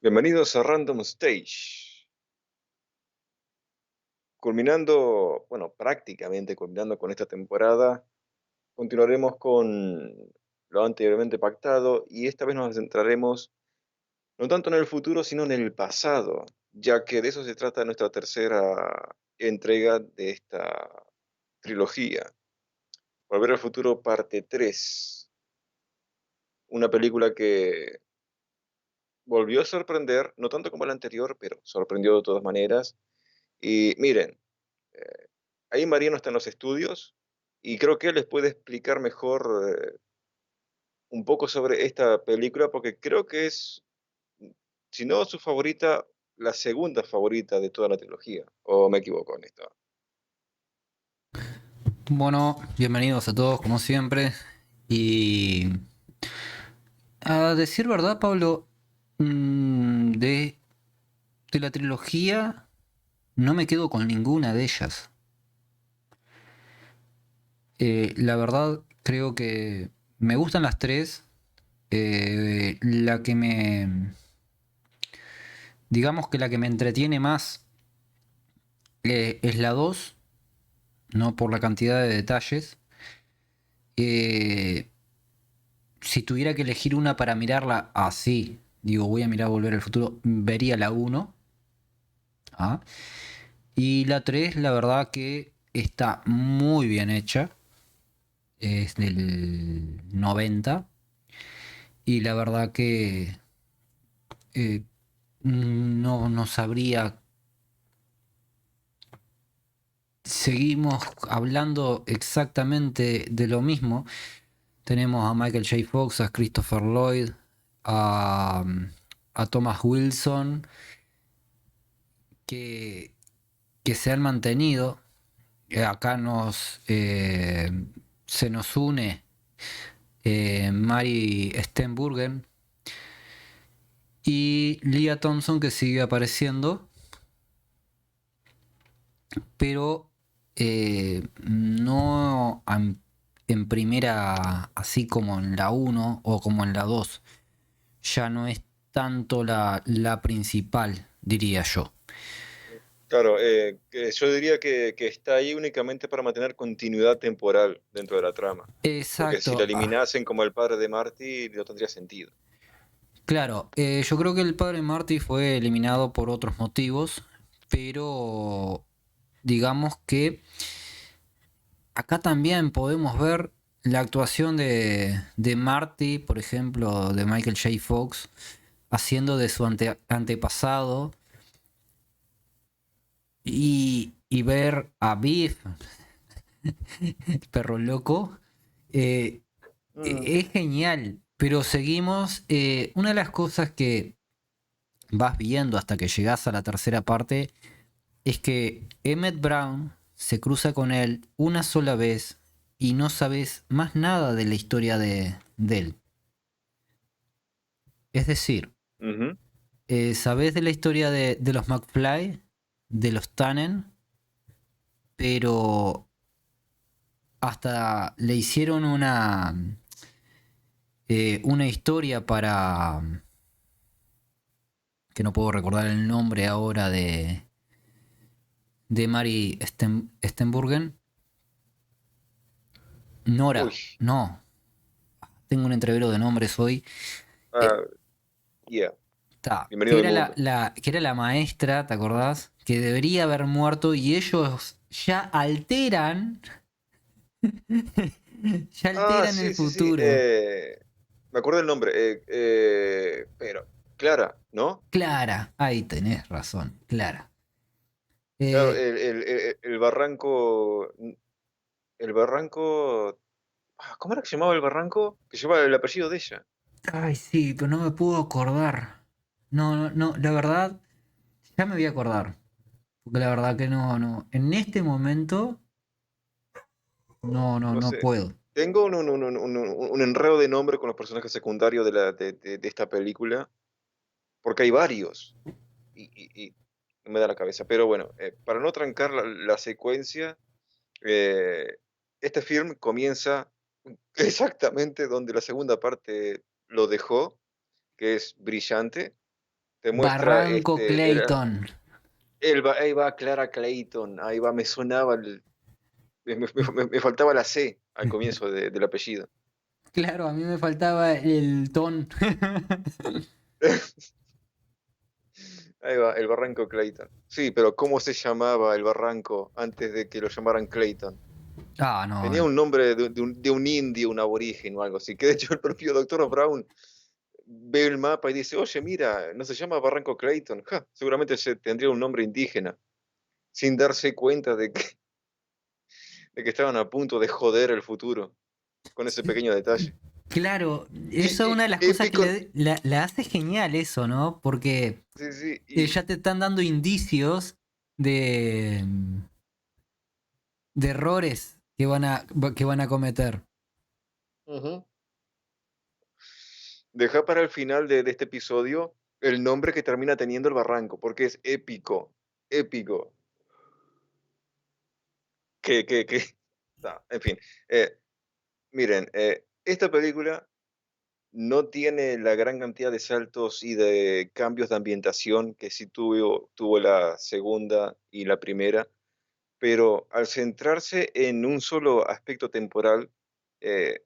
Bienvenidos a Random Stage. Culminando, bueno, prácticamente culminando con esta temporada, continuaremos con lo anteriormente pactado y esta vez nos centraremos no tanto en el futuro, sino en el pasado, ya que de eso se trata nuestra tercera entrega de esta trilogía. Volver al futuro, parte 3, una película que volvió a sorprender, no tanto como la anterior, pero sorprendió de todas maneras. Y miren, ahí Mariano está en los estudios y creo que él les puede explicar mejor un poco sobre esta película porque creo que es, si no su favorita, la segunda favorita de toda la trilogía. ¿O me equivoco en esto? Bueno, bienvenidos a todos como siempre. Y a decir verdad, Pablo, de la trilogía no me quedo con ninguna de ellas. La verdad creo que me gustan las tres. La que me... Digamos que la que me entretiene más es la 2, no por la cantidad de detalles. Eh, si tuviera que elegir una para mirarla así, digo, voy a mirar Volver al Futuro, vería la uno. ¿Ah? Y la 3 la verdad que está muy bien hecha. Es del 90. Y la verdad que eh, no sabría. Seguimos hablando exactamente de lo mismo. Tenemos a Michael J. Fox, a Christopher Lloyd, a, a Thomas Wilson, que, que se han mantenido. Acá se nos une Mary Steenburgen y Leah Thompson, que sigue apareciendo, pero no en primera, así como en la uno o como en la 2. Ya no es tanto la principal, diría yo. Claro, que yo diría que está ahí únicamente para mantener continuidad temporal dentro de la trama, porque si la Exacto. eliminasen como el padre de Marty, no tendría sentido. Claro, yo creo que el padre Marty fue eliminado por otros motivos, pero digamos que acá también podemos ver la actuación de Marty, por ejemplo, de Michael J. Fox, haciendo de su antepasado y ver a Biff, el perro loco, eh, Mm, es genial. Pero seguimos, una de las cosas que vas viendo hasta que llegas a la tercera parte es que Emmett Brown se cruza con él una sola vez y no sabes más nada de la historia de él. Es decir, ujú. sabes de la historia de los McFly, de los Tannen, pero hasta le hicieron una historia para, que no puedo recordar el nombre ahora, de Mary Stenburgen. Uy, Nora, no, tengo un entrevero de nombres hoy. Eh, ah, yeah, que bienvenido al era mundo. que era la maestra, ¿te acordás? Que debería haber muerto y ellos ya alteran, ya Ah, alteran el sí, sí, sí. futuro. Me acuerdo el nombre. Pero, Clara, ¿no? Clara, ahí tenés razón, Clara. Claro, Eh, el barranco. El barranco. ¿Cómo era que se llamaba el barranco? Que llevaba el apellido de ella. ay, sí, pero no me puedo acordar. No, la verdad, ya me voy a acordar. Porque la verdad que no. En este momento, No no sé. puedo. Tengo un enredo de nombre con los personajes secundarios de esta película, porque hay varios. Y no me da la cabeza. Pero bueno, para no trancar la secuencia, eh, este film comienza exactamente donde la segunda parte lo dejó, que es brillante. te muestra Barranco Clayton. ahí va Clara Clayton, ahí va, me sonaba me faltaba la C al comienzo del apellido. Claro, a mí me faltaba el ton. Ahí va, el Barranco Clayton. Sí, pero ¿cómo se llamaba el barranco antes de que lo llamaran Clayton? Ah, no. Tenía un nombre de un indio, un aborigen o algo así, que de hecho el propio doctor Brown ve el mapa y dice, oye, mira, no se llama Barranco Clayton. Ja, seguramente tendría un nombre indígena, sin darse cuenta de que estaban a punto de joder el futuro con ese pequeño detalle. Claro, eso es Y una de las cosas que épico, la hace genial eso, ¿no? Porque sí, sí, ya te están dando indicios de, de errores que van a cometer. ujú. Deja para el final de este episodio el nombre que termina teniendo el barranco, porque es épico, épico. Que, no, en fin, eh, miren, esta película no tiene la gran cantidad de saltos y de cambios de ambientación que sí tuvo la segunda y la primera, pero al centrarse en un solo aspecto temporal, eh,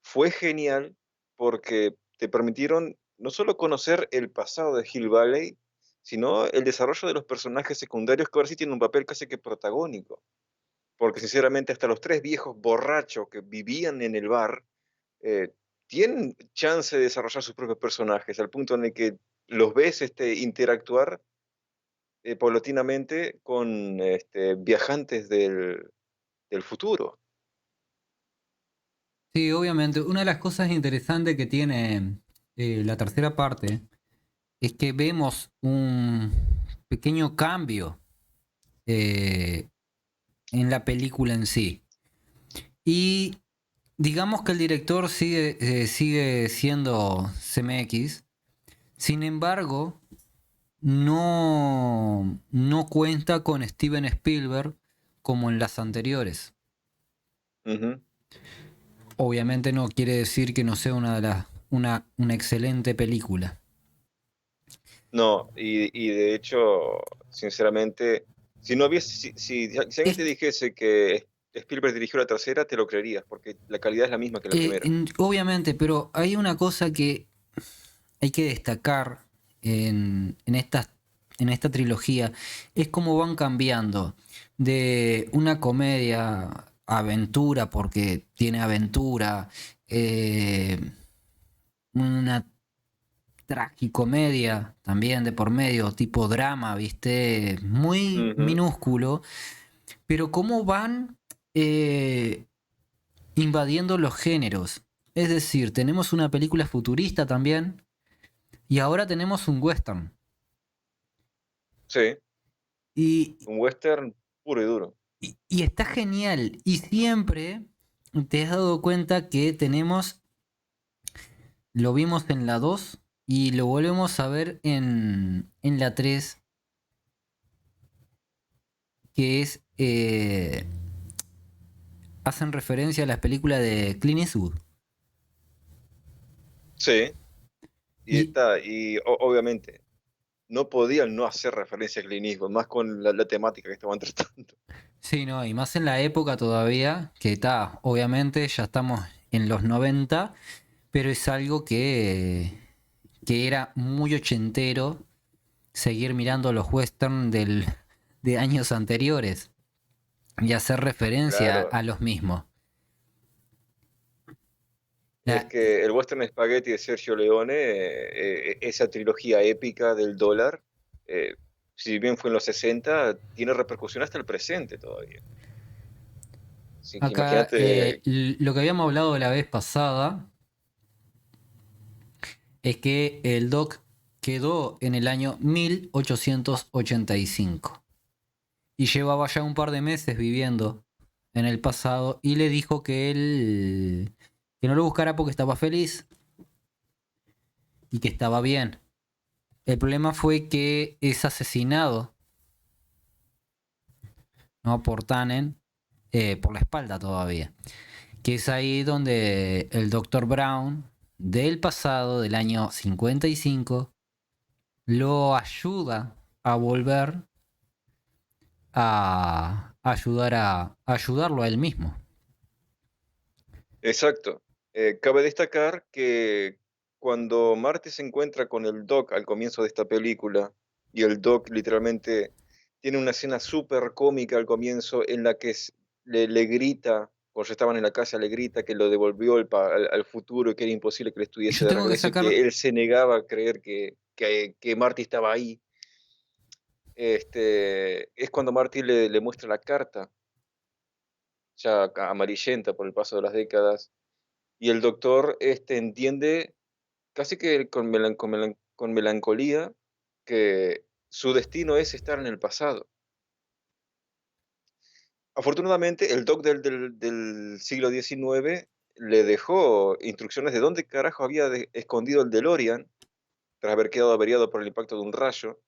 fue genial porque te permitieron no solo conocer el pasado de Hill Valley, sino el desarrollo de los personajes secundarios que ahora sí tienen un papel casi que protagónico. Porque sinceramente hasta los tres viejos borrachos que vivían en el bar eh, tienen chance de desarrollar sus propios personajes, al punto en el que los ves interactuar paulatinamente con viajantes del futuro. Sí, obviamente. Una de las cosas interesantes que tiene la tercera parte es que vemos un pequeño cambio eh, en la película en sí. Y digamos que el director sigue siendo CMX, sin embargo, no cuenta con Steven Spielberg como en las anteriores. Ujú. Obviamente no quiere decir que no sea una excelente película. No, y de hecho, sinceramente, si no hubiese, si alguien Es te dijese que Spielberg dirigió la tercera, te lo creerías, porque la calidad es la misma que la primera. obviamente, pero hay una cosa que hay que destacar en esta trilogía, es cómo van cambiando de una comedia aventura, porque tiene aventura, eh, una tragicomedia también de por medio, tipo drama, ¿viste? Muy Ujú. minúsculo, pero cómo van eh, invadiendo los géneros. Es decir, tenemos una película futurista también y ahora tenemos un western. Sí, Y, un western puro y duro. y está genial. Y siempre te has dado cuenta que tenemos, lo vimos en la 2 y lo volvemos a ver en la 3, que es hacen referencia a las películas de Clint Eastwood. Sí, Y obviamente no podían no hacer referencia al Clint Eastwood, más con la temática que estaban tratando. sí, no, y más en la época todavía, que está, obviamente ya estamos en los 90, pero es algo que era muy ochentero seguir mirando los western de años anteriores y hacer referencia Claro, a los mismos. es La- que el western spaghetti de Sergio Leone, esa trilogía épica del dólar, eh, si bien fue en los 60, tiene repercusión hasta el presente todavía. Así que acá imagínate, lo que habíamos hablado la vez pasada es que el Doc quedó en el año 1885 y llevaba ya un par de meses viviendo en el pasado y le dijo que él que no lo buscara porque estaba feliz y que estaba bien. El problema fue que es asesinado, ¿no? Por Tannen, por la espalda todavía. Que es ahí donde el Doctor Brown del pasado, del año 55, lo ayuda a volver a ayudar a ayudarlo a él mismo. Exacto. Cabe destacar que cuando Marty se encuentra con el Doc al comienzo de esta película, y el Doc literalmente tiene una escena súper cómica al comienzo en la que le grita, cuando ya estaban en la casa, le grita que lo devolvió al futuro y que era imposible que le Y estuviese yo de tengo que regreso y sacar, que él se negaba a creer que Marty estaba ahí. Es cuando Marty le muestra la carta, ya amarillenta por el paso de las décadas, y el doctor entiende casi que con melancolía que su destino es estar en el pasado. Afortunadamente, el Doc del siglo XIX le dejó instrucciones de dónde carajo había escondido el DeLorean, tras haber quedado averiado por el impacto de un rayo.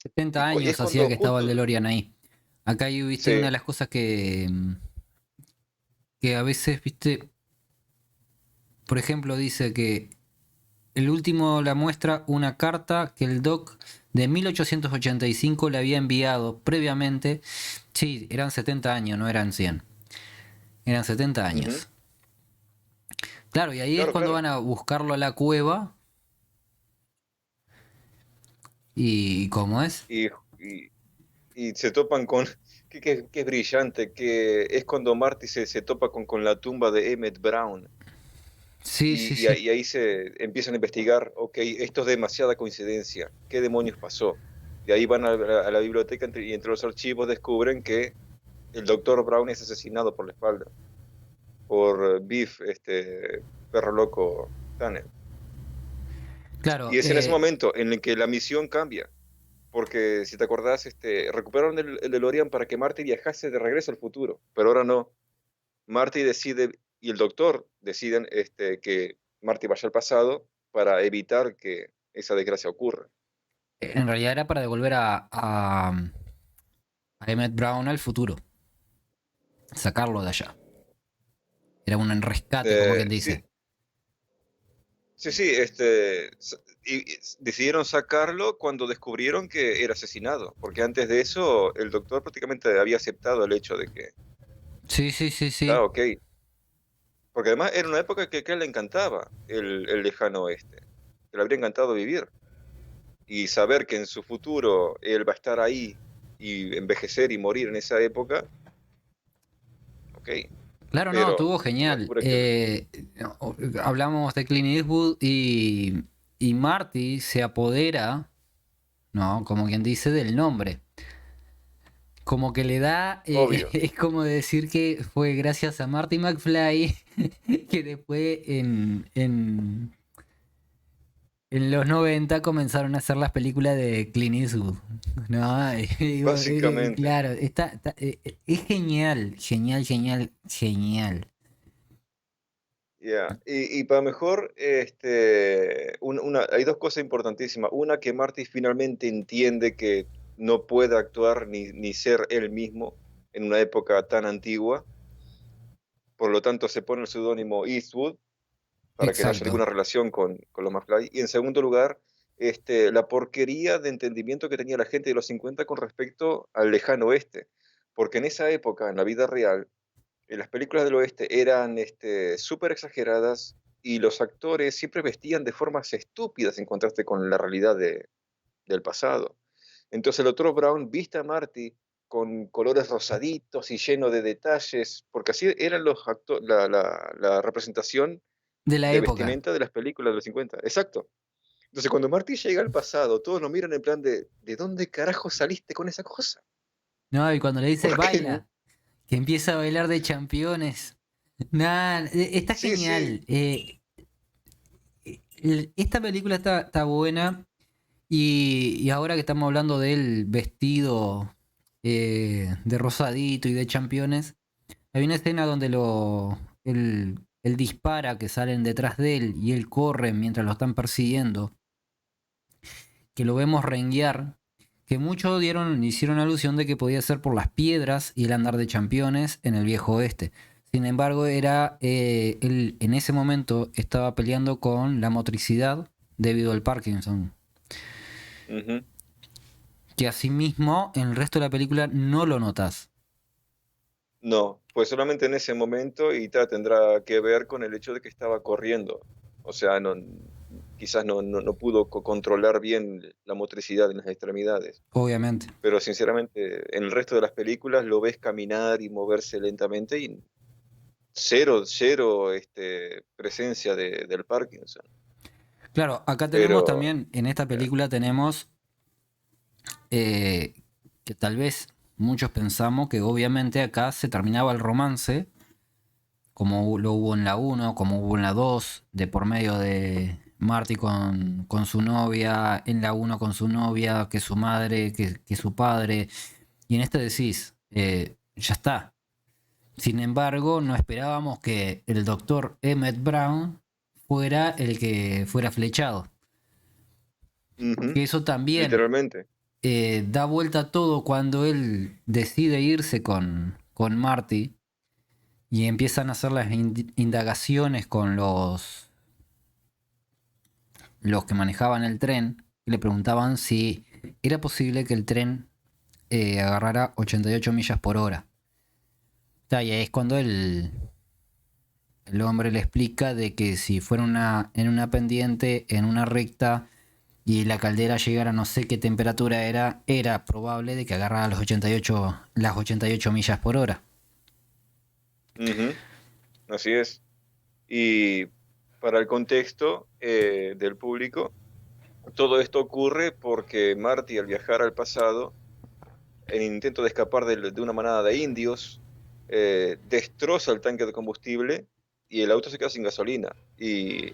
70 Y es años hacía cuando que estaba el justo... DeLorean ahí. Acá hay, viste, una de Sí, las cosas que a veces, viste, por ejemplo, dice que el último la muestra una carta que el Doc de 1885 le había enviado previamente. Sí, eran 70 años, no eran 100. Eran 70 ujú, años. Claro, y ahí es claro, cuando claro. van a buscarlo a la cueva. ¿Y cómo es? Y, y, y se topan con... Qué brillante, que es cuando Marty se topa con la tumba de Emmett Brown. Sí, sí, Y sí. ahí se empiezan a investigar, ok, esto es demasiada coincidencia, ¿qué demonios pasó? Y ahí van a la biblioteca y entre los archivos descubren que el doctor Brown es asesinado por la espalda, por Biff, perro loco Tanner. Claro, Y es en ese momento en el que la misión cambia, porque si te acordás, recuperaron el DeLorean para que Marty viajase de regreso al futuro, pero ahora no. Marty decide y el doctor deciden que Marty vaya al pasado para evitar que esa desgracia ocurra. en realidad era para devolver a Emmett Brown al futuro. Sacarlo de allá. Era un rescate, como quien Sí, dice. sí, sí, y decidieron sacarlo cuando descubrieron que era asesinado, porque antes de eso el doctor prácticamente había aceptado el hecho de que, Sí, sí, sí, sí. ok, porque además era una época que a él le encantaba el lejano oeste, que le habría encantado vivir y saber que en su futuro él va a estar ahí y envejecer y morir en esa época, ok, Claro, no, pero estuvo no genial. descubre que él... Hablamos de Clint Eastwood y Marty se apodera, no, como quien dice, del nombre. Como que le da, Obvio. es como decir que fue gracias a Marty McFly que después en los 90 comenzaron a hacer las películas de Clint Eastwood. No, digo, Básicamente, claro, es genial, genial, genial, genial. ya. Y para mejor, hay dos cosas importantísimas. Una, que Marty finalmente entiende que no puede actuar ni ser él mismo en una época tan antigua, por lo tanto se pone el seudónimo Eastwood para que no haya Exacto. ninguna relación con los McFly. Y en segundo lugar, la porquería de entendimiento que tenía la gente de los 50 con respecto al lejano oeste. Porque en esa época, en la vida real, las películas del oeste eran súper exageradas y los actores siempre vestían de formas estúpidas en contraste con la realidad del pasado. Entonces el doctor Brown viste a Marty con colores rosaditos y lleno de detalles, porque así eran la representación De la de época. vestimenta de las películas de los 50. Exacto. Entonces cuando Marty llega al pasado, todos lo miran en plan ¿de dónde carajo saliste con esa cosa? No, y cuando le dice Porque baila, que empieza a bailar de championes. Nah, está sí, sí, genial. Esta película está buena. Y ahora que estamos hablando del vestido de rosadito y de championes, hay una escena donde él dispara, que salen detrás de él y él corre mientras lo están persiguiendo, que lo vemos renguear, que muchos hicieron alusión de que podía ser por las piedras y el andar de championes en el viejo oeste. Sin embargo, él en ese momento estaba peleando con la motricidad debido al Parkinson. Ujú. que asimismo en el resto de la película no lo notas. No, pues solamente en ese momento y tendrá que ver con el hecho de que estaba corriendo. O sea, no, quizás no pudo controlar bien la motricidad en las extremidades. Obviamente. Pero sinceramente, en el resto de las películas lo ves caminar y moverse lentamente y cero, cero presencia del Parkinson. Claro, acá tenemos Pero, también, en esta eh, película tenemos eh, que tal vez muchos pensamos que obviamente acá se terminaba el romance, como lo hubo en la uno, como hubo en la 2, de por medio de Marty con su novia, en la uno con su novia, que su madre, que su padre. Y en esta decís, ya está. Sin embargo, no esperábamos que el doctor Emmett Brown fuera el que fuera flechado. ujú, Que eso también literalmente. da vuelta a todo cuando él decide irse con Marty y empiezan a hacer las indagaciones con los que manejaban el tren. Y le preguntaban si era posible que el tren agarrara 88 millas por hora. Y ahí es cuando el hombre le explica de que si fuera en una pendiente, en una recta, y la caldera llegara a no sé qué temperatura era probable de que agarrara las 88 millas por hora. Ujú, así es. Y para el contexto del público, todo esto ocurre porque Marty, al viajar al pasado, en intento de escapar de una manada de indios, destroza el tanque de combustible y el auto se queda sin gasolina. Y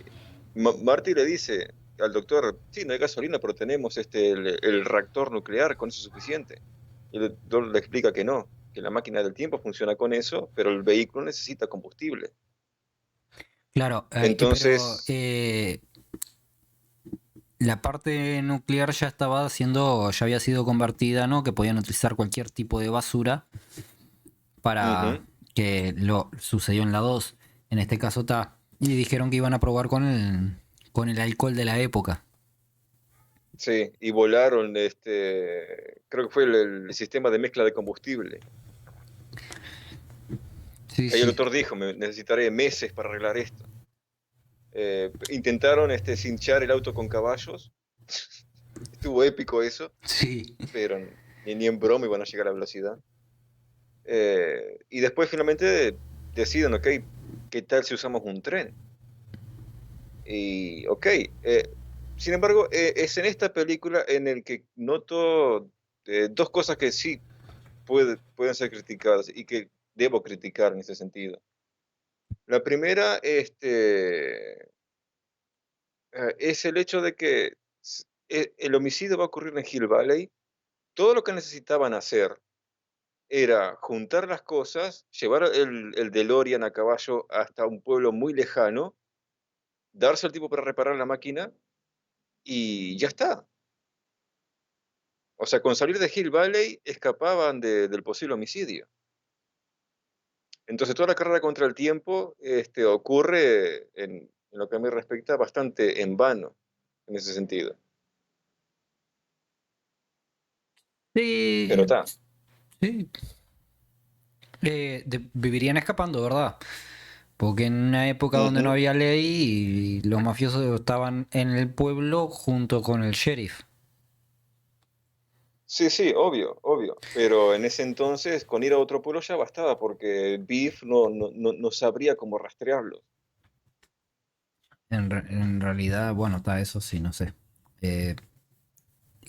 Marty le dice al doctor, sí, no hay gasolina, pero tenemos el reactor nuclear, con eso es suficiente. Y el doctor le explica que no, que la máquina del tiempo funciona con eso, pero el vehículo necesita combustible. Claro, pero Entonces, la parte nuclear ya había sido convertida, ¿no? Que podían utilizar cualquier tipo de basura para ujú, que lo sucedió en la 2. En este caso está. Y dijeron que iban a probar con el alcohol de la época. sí, y volaron, creo que fue el sistema de mezcla de combustible. Sí, Ahí el sí. doctor dijo, necesitaré meses para arreglar esto. Intentaron cinchar el auto con caballos, estuvo épico eso, Sí. pero ni en broma iban a llegar a la velocidad. Y después finalmente deciden, ok, ¿qué tal si usamos un tren? Y ok, sin embargo, es en esta película en el que noto dos cosas que sí pueden ser criticadas y que debo criticar en ese sentido. La primera, es el hecho de que el homicidio va a ocurrir en Hill Valley. Todo lo que necesitaban hacer era juntar las cosas, llevar el DeLorean a caballo hasta un pueblo muy lejano, darse al tipo para reparar la máquina y ya está. O sea, con salir de Hill Valley escapaban del posible homicidio. Entonces toda la carrera contra el tiempo ocurre, en lo que a mí respecta, bastante en vano en ese sentido. Pero Sí, está. sí. Vivirían escapando, ¿verdad? Porque en una época donde no había ley, y los mafiosos estaban en el pueblo junto con el sheriff. Sí, sí, obvio, obvio. Pero en ese entonces, con ir a otro pueblo ya bastaba, porque Beef no sabría cómo rastrearlos. En realidad, bueno, está eso sí, no sé. Eh,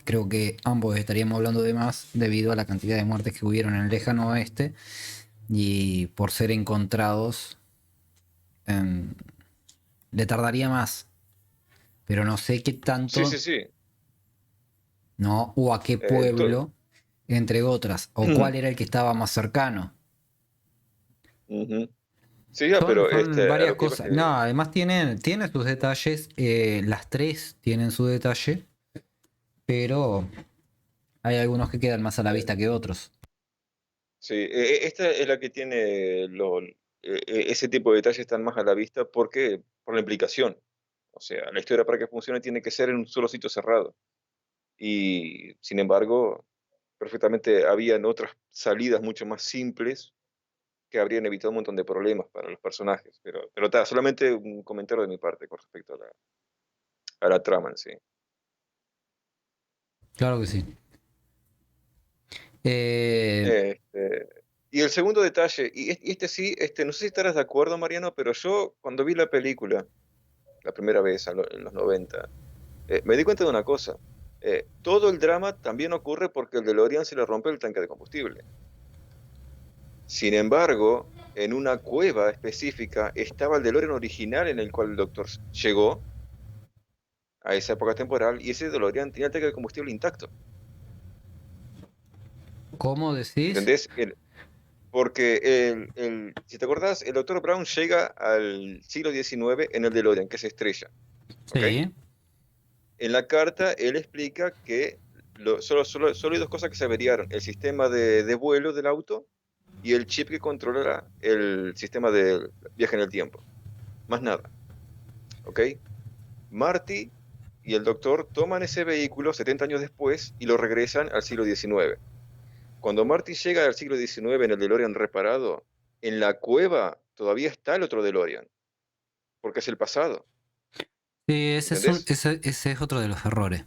Creo que ambos estaríamos hablando de más debido a la cantidad de muertes que hubieron en el lejano oeste y por ser encontrados en- le tardaría más, pero no sé qué Sí, sí, tanto, sí. no, o a qué To- pueblo, entre otras, o cuál era el que estaba más cercano. Ujú. Sí, ya, pero Son a varias lo que iba es cosas. No, que... además tienen sus detalles, las tres tienen su detalle, pero hay algunos que quedan más a la eh, vista que otros. sí, esta es la que tiene ese tipo de detalles están más a la vista porque por la implicación. O sea, la historia para que funcione tiene que ser en un solo sitio cerrado. y sin embargo, perfectamente habían otras salidas mucho más simples que habrían evitado un montón de problemas para los personajes. Pero solamente un comentario de mi parte con respecto a la trama en sí. Claro que sí. Eh, Este, y el segundo detalle, y este sí, no sé si estarás de acuerdo, Mariano, pero yo cuando vi la película la primera vez en los 90, me di cuenta de una cosa. Todo el drama también ocurre porque el DeLorean se le rompe el tanque de combustible. Sin embargo, en una cueva específica estaba el DeLorean original en el cual el doctor llegó a esa época temporal y ese DeLorean tenía el tanque de combustible intacto. ¿Cómo decís? ¿Entendés? Porque si te acordás, el doctor Brown llega al siglo XIX en el DeLorean, que se estrella. ¿Ok? Sí. En la carta, él explica que solo hay dos cosas que se averiaron: el sistema de vuelo del auto y el chip que controla el sistema de viaje en el tiempo. Más nada. ¿Ok? Marty y el doctor toman ese vehículo 70 años después y lo regresan al siglo XIX. Cuando Marty llega al siglo XIX en el DeLorean reparado, en la cueva todavía está el otro DeLorean, porque es el pasado. Sí, ¿Entendés? ese es otro de los errores.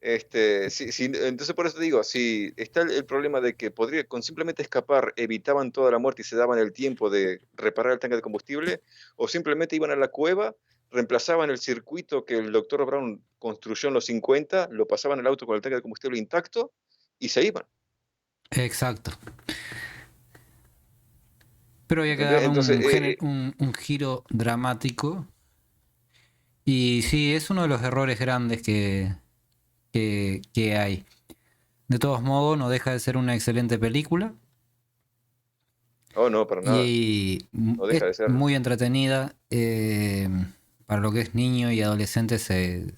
Entonces por eso te digo, si está el problema de que podría, con simplemente escapar, evitaban toda la muerte y se daban el tiempo de reparar el tanque de combustible, o simplemente iban a la cueva, reemplazaban el circuito que el doctor Brown construyó en los 50, lo pasaban al auto con el tanque de combustible intacto y se iban. Exacto. Pero había que ¿Entendés? darle Entonces, un giro dramático. Y sí, es uno de los errores grandes que hay. De todos modos, no deja de ser una excelente película. oh no, para nada, Y no es deja de serlo. muy entretenida. Para lo que es niño y adolescente se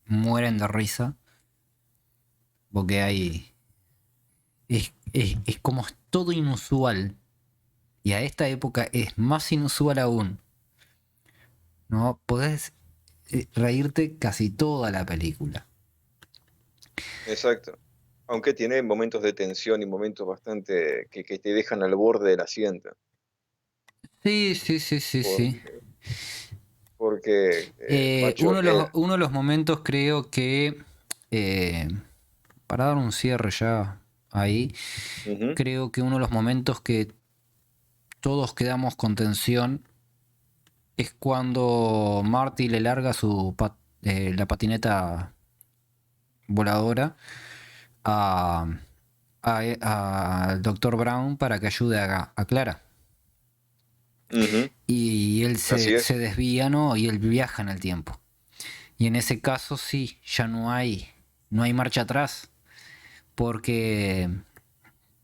mueren de risa. Porque hay. Es como es todo inusual. Y a esta época es más inusual aún. ¿No? Podés reírte casi toda la película. Exacto. Aunque tiene momentos de tensión y momentos bastante que te dejan al borde del asiento. Sí, sí, sí, sí, sí. Porque, macho, Uno de los momentos creo que, eh, para dar un cierre ya ahí, ujú, creo que uno de los momentos que todos quedamos con tensión es cuando Marty le larga la patineta voladora a, al Dr. Brown para que ayude a Clara. ujú, Y él así se es. desvía, ¿no? Y él viaja en el tiempo. Y en ese caso sí, ya no hay marcha atrás. Porque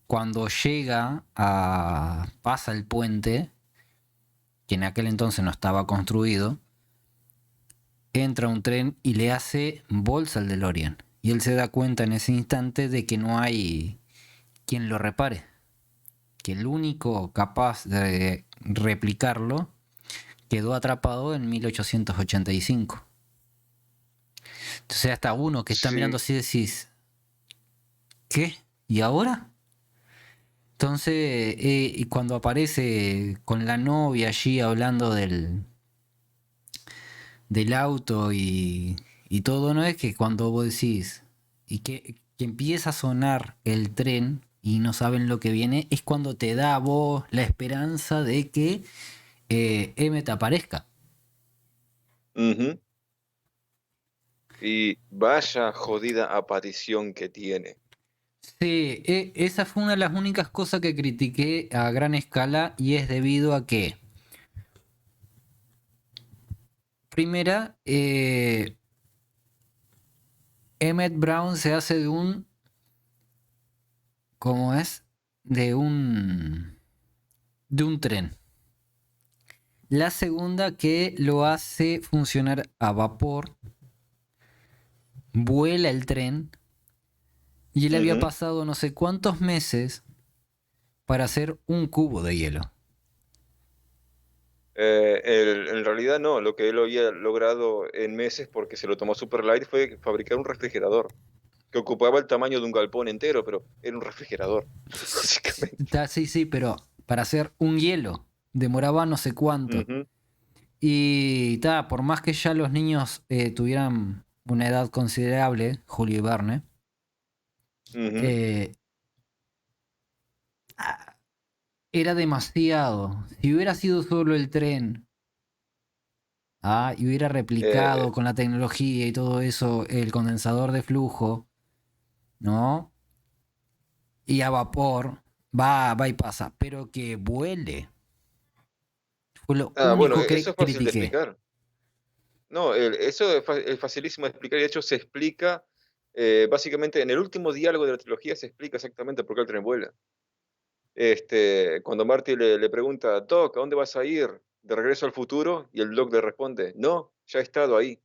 cuando pasa el puente, que en aquel entonces no estaba construido, entra un tren y le hace bolsa al DeLorean. Y él se da cuenta en ese instante de que no hay quien lo repare. Que el único capaz de replicarlo quedó atrapado en 1885. Entonces hasta uno que está mirando Sí, así decís, ¿qué? ¿Y ahora? Entonces, y cuando aparece con la novia allí hablando del auto y todo, ¿no? Es que cuando vos decís, y que empieza a sonar el tren y no saben lo que viene, es cuando te da a vos la esperanza de que Emmet aparezca. ujú. Y vaya jodida aparición que tiene. Sí, esa fue una de las únicas cosas que critiqué a gran escala y es debido a que, primera, Emmett Brown se hace de un, ¿cómo es? De un tren. La segunda que lo hace funcionar a vapor, vuela el tren y él había Ujú. pasado no sé cuántos meses para hacer un cubo de hielo. En realidad no, lo que él había logrado en meses, porque se lo tomó super light, fue fabricar un refrigerador que ocupaba el tamaño de un galpón entero, pero era un refrigerador, básicamente. Sí, sí, pero para hacer un hielo demoraba no sé cuánto. Ujú, Y por más que ya los niños tuvieran una edad considerable, Julio y Verne, ujú. eh, ah, era demasiado. Si hubiera sido solo el tren, y hubiera Eh, replicado con la tecnología y todo eso el condensador de flujo, ¿no? Y a vapor, va y pasa. Pero que vuele. Fue lo bueno, único eso que es fácil de critiqué. explicar. No, eso es facilísimo de explicar y de hecho se explica, básicamente en el último diálogo de la trilogía se explica exactamente por qué el tren vuela. Cuando Marty le pregunta, Doc, ¿a dónde vas a ir? ¿De regreso al futuro? Y el Doc le responde, no, ya he estado ahí.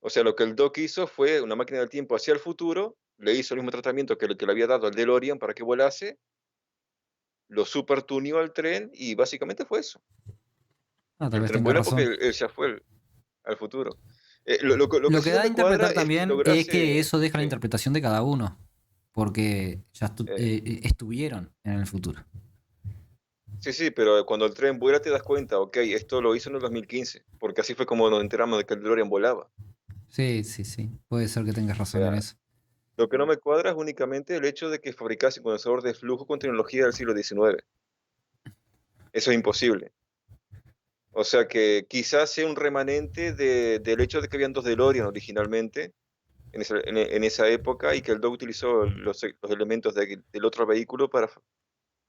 O sea, lo que el Doc hizo fue una máquina del tiempo hacia el futuro, le hizo el mismo tratamiento que le había dado al DeLorean para que volase, lo super tuneó al tren y básicamente fue eso. Tal El vez tren tengas vuela porque razón. él ya fue al futuro. Lo que Lo sí que no da a me cuadra interpretar es que también es que lograse, eso deja la sí, interpretación de cada uno. Porque ya eh, estuvieron en el futuro. sí, sí, pero cuando el tren vuela te das cuenta, ok, esto lo hizo en el 2015, porque así fue como nos enteramos de que el DeLorean volaba. Sí, sí, sí. Puede ser que tengas O razón en sea, eso. lo que no me cuadra es únicamente el hecho de que fabricase un condensador de flujo con tecnología del siglo XIX. Eso es imposible. O sea que quizás sea un remanente del hecho de que habían dos DeLorean originalmente en esa época y que el Dow utilizó los elementos del otro vehículo para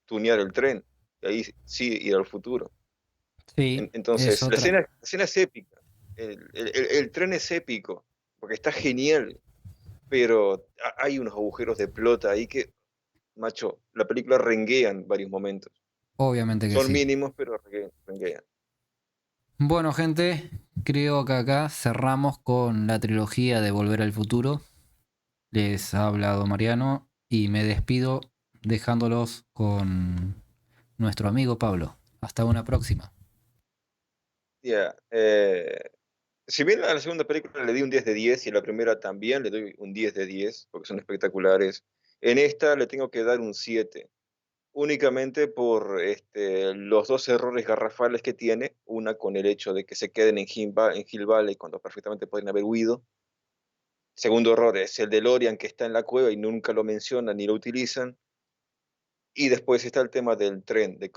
tunear el tren. Y ahí sí ir al futuro. Sí, es Entonces, otra. la escena es épica. El tren es épico, porque está genial, pero hay unos agujeros de plota ahí que, macho, la película renguea en varios momentos. Obviamente que Son sí. mínimos, pero renguean. Bueno, gente, creo que acá cerramos con la trilogía de Volver al Futuro. Les ha hablado Mariano y me despido dejándolos con nuestro amigo Pablo. Hasta una próxima. Ya, si bien a la segunda película le di un 10 de 10 y a la primera también le doy un 10 de 10 porque son espectaculares, en esta le tengo que dar un 7 únicamente por los dos errores garrafales que tiene, una con el hecho de que se queden en Hill Valley cuando perfectamente podrían haber huido. Segundo error es el DeLorean que está en la cueva y nunca lo mencionan ni lo utilizan. Y después está el tema del tren, de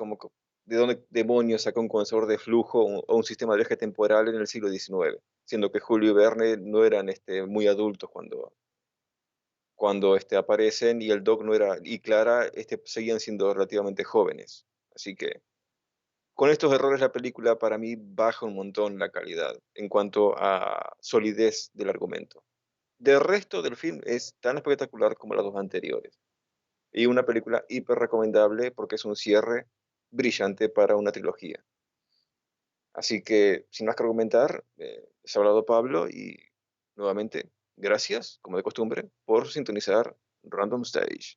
dónde demonios sacó un condensador de flujo o un sistema de viaje temporal en el siglo XIX, siendo que Julio y Verne no eran muy adultos cuando aparecen y el Doc no era, y Clara seguían siendo relativamente jóvenes. Así que con estos errores la película para mí baja un montón la calidad en cuanto a solidez del argumento. Del resto del film es tan espectacular como las dos anteriores. Y una película hiper recomendable porque es un cierre brillante para una trilogía. Así que, sin más que argumentar, les ha hablado Pablo y nuevamente, gracias, como de costumbre, por sintonizar Random Stage.